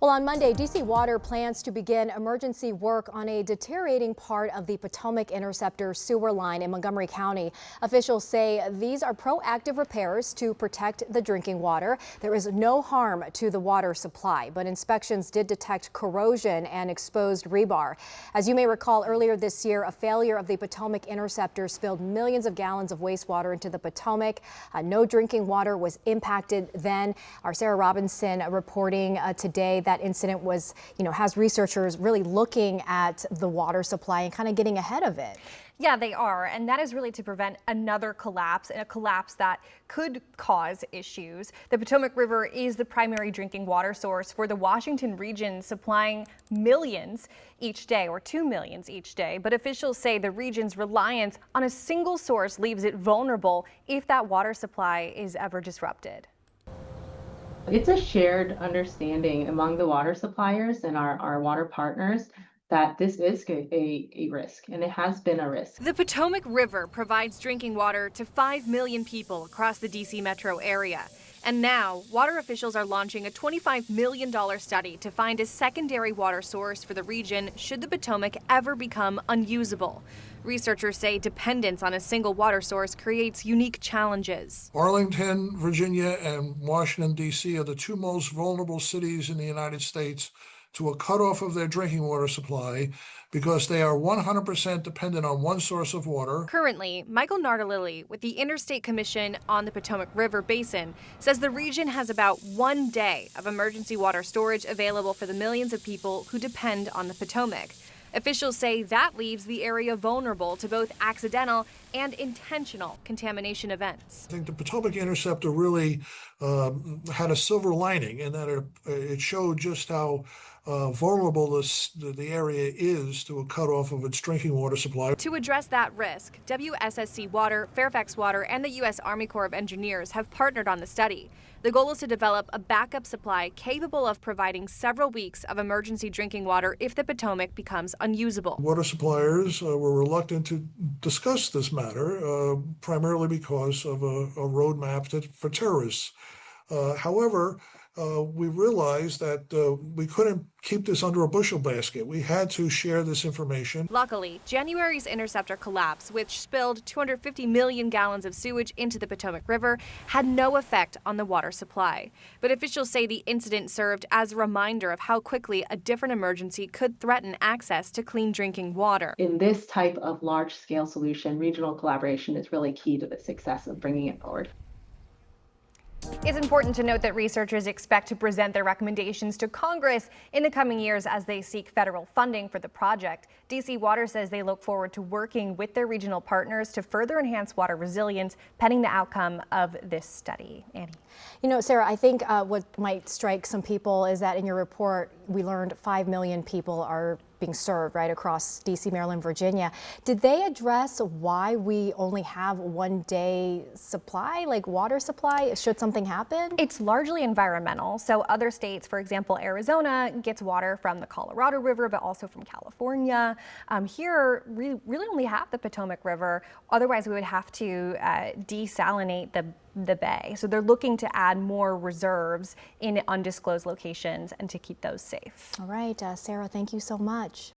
Well, on Monday, D.C. Water plans to begin emergency work on a deteriorating part of the Potomac Interceptor sewer line in Montgomery County. Officials say these are proactive repairs to protect the drinking water. There is no harm to the water supply, but inspections did detect corrosion and exposed rebar. As you may recall, earlier this year, a failure of the Potomac Interceptor spilled millions of gallons of wastewater into the Potomac. No drinking water was impacted then. Our Sarah Robinson reporting today that incident was, has researchers really looking at the water supply and kind of getting ahead of it. Yeah, they are. And that is really to prevent another collapse, and a collapse that could cause issues. The Potomac River is the primary drinking water source for the Washington region, supplying millions each day, or 2 million each day. But officials say the region's reliance on a single source leaves it vulnerable if that water supply is ever disrupted. It's a shared understanding among the water suppliers and our water partners that this is a risk, and it has been a risk. The Potomac River provides drinking water to 5 million people across the D.C. metro area. And now, water officials are launching a $25 million study to find a secondary water source for the region should the Potomac ever become unusable. Researchers say dependence on a single water source creates unique challenges. Arlington, Virginia, and Washington, D.C. are the two most vulnerable cities in the United States to a cutoff of their drinking water supply because they are 100% dependent on one source of water. Currently, Michael Nardalili with the Interstate Commission on the Potomac River Basin says the region has about 1 day of emergency water storage available for the millions of people who depend on the Potomac. Officials say that leaves the area vulnerable to both accidental and intentional contamination events. I think the Potomac Interceptor really had a silver lining in that it showed just how vulnerable the area is to a cutoff of its drinking water supply. To address that risk, WSSC Water, Fairfax Water, and the U.S. Army Corps of Engineers have partnered on the study. The goal is to develop a backup supply capable of providing several weeks of emergency drinking water if the Potomac becomes unusable. Water suppliers were reluctant to discuss this matter, primarily because of a roadmap for terrorists. However, we realized that we couldn't keep this under a bushel basket. We had to share this information. Luckily, January's interceptor collapse, which spilled 250 million gallons of sewage into the Potomac River, had no effect on the water supply. But officials say the incident served as a reminder of how quickly a different emergency could threaten access to clean drinking water. In this type of large-scale solution, regional collaboration is really key to the success of bringing it forward. It's important to note that researchers expect to present their recommendations to Congress in the coming years as they seek federal funding for the project. D.C. Water says they look forward to working with their regional partners to further enhance water resilience, pending the outcome of this study. Annie. Sarah, I think what might strike some people is that in your report, we learned 5 million people are being served right across D.C., Maryland, Virginia. Did they address why we only have 1 day supply, like water supply, should something happen? It's largely environmental. So other states, for example, Arizona gets water from the Colorado River, but also from California. Here, we really only have the Potomac River. Otherwise, we would have to desalinate the bay. So they're looking to add more reserves in undisclosed locations and to keep those safe. All right, Sarah, thank you so much.